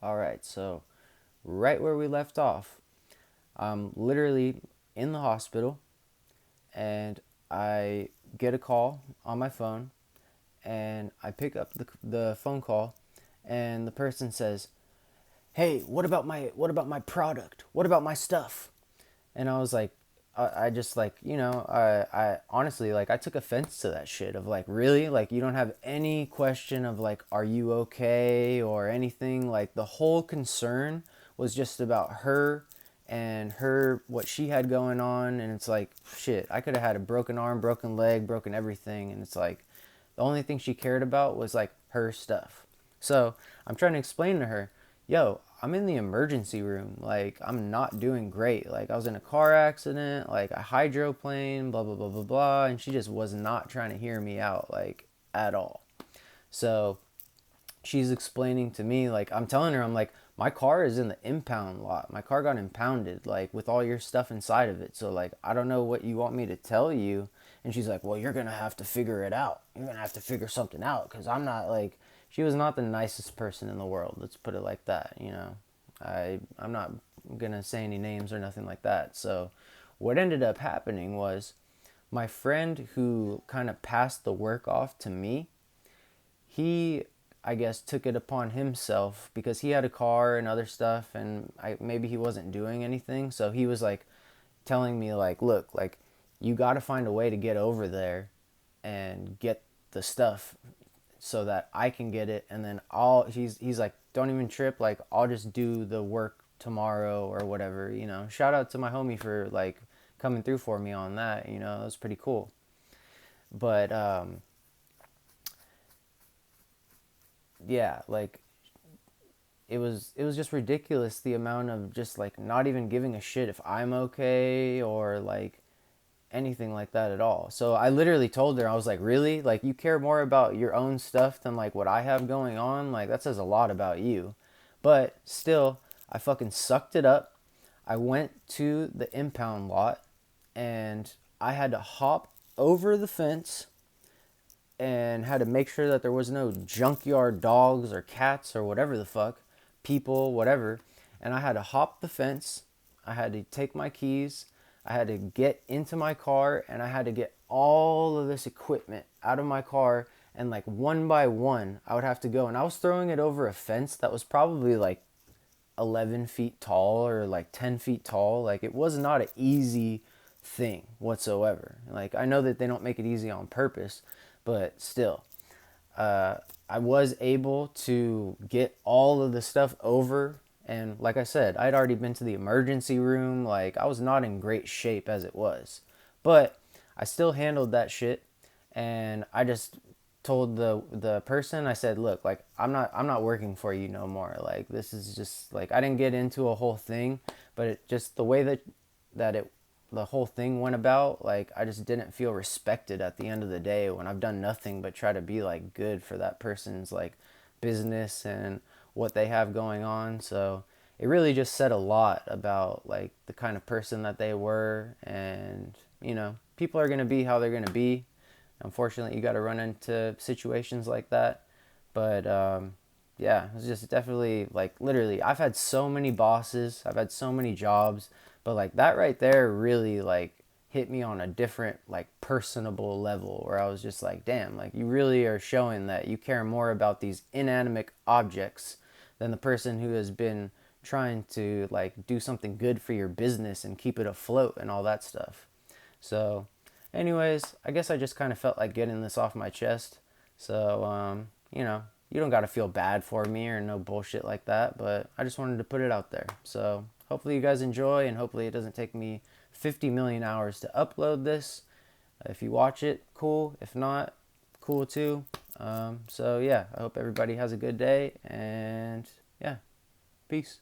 All right, so right where we left off, I'm literally in the hospital and I get a call on my phone and I pick up the phone call and the person says, "Hey, what about my product? What about my stuff?" And I was like, I just like, I honestly, like, I took offense to that shit of like, really? Like, you don't have any question of like, are you okay or anything? Like, the whole concern was just about her and her, what she had going on. And it's like, shit, I could have had a broken arm, broken leg, broken everything. And it's like, the only thing she cared about was like her stuff. So I'm trying to explain to her, yo, I'm in the emergency room. Like, I'm not doing great. Like, I was in a car accident, like a hydroplane, blah, blah, blah, blah, blah. And she just was not trying to hear me out, like, at all. So she's explaining to me, like, I'm telling her, I'm like, my car is in the impound lot. My car got impounded, like, with all your stuff inside of it. So, like, I don't know what you want me to tell you. And she's like, well, you're going to have to figure it out. You're going to have to figure something out because I'm not, like, she was not the nicest person in the world. Let's put it like that, you know. I'm not going to say any names or nothing like that. So, what ended up happening was my friend who kind of passed the work off to me, he, I guess, took it upon himself because he had a car and other stuff, and maybe he wasn't doing anything. So he was like telling me, like, look, like, you got to find a way to get over there and get the stuff so that I can get it, and then he's like, don't even trip, like, I'll just do the work tomorrow or whatever, you know. Shout out to my homie for like coming through for me on that, you know. It was pretty cool. But yeah, like, it was just ridiculous, the amount of just like not even giving a shit if I'm okay or like anything like that at all. So I literally told her, I was like, really? Like, you care more about your own stuff than like what I have going on? Like, that says a lot about you. But still, I fucking sucked it up. I went to the impound lot and I had to hop over the fence and had to make sure that there was no junkyard dogs or cats or whatever the fuck, people, whatever. And I had to hop the fence. I had to take my keys. I had to get into my car and I had to get all of this equipment out of my car. And like one by one, I would have to go. And I was throwing it over a fence that was probably like 11 feet tall or like 10 feet tall. Like, it was not an easy thing whatsoever. Like, I know that they don't make it easy on purpose, but still, uh, I was able to get all of the stuff over. And like I said, I'd already been to the emergency room. Like, I was not in great shape as it was, but I still handled that shit. And I just told the person, I said, look, like, I'm not working for you no more. Like, this is just like, I didn't get into a whole thing, but it just, the way that it the whole thing went about, like, I just didn't feel respected at the end of the day when I've done nothing but try to be like good for that person's like business and what they have going on. So it really just said a lot about like the kind of person that they were. And you know, people are going to be how they're going to be. Unfortunately, you got to run into situations like that. But yeah, it's just definitely like, literally, I've had so many bosses, I've had so many jobs, but like that right there really like hit me on a different, like, personable level where I was just like, damn, like, you really are showing that you care more about these inanimate objects than the person who has been trying to like do something good for your business and keep it afloat and all that stuff. So, anyways, I guess I just kind of felt like getting this off my chest. So, you know, you don't got to feel bad for me or no bullshit like that, but I just wanted to put it out there. So, hopefully, you guys enjoy, and hopefully, it doesn't take me 50 million hours to upload this. If you watch it, cool. If not, cool too. So, yeah, I hope everybody has a good day, and yeah, peace.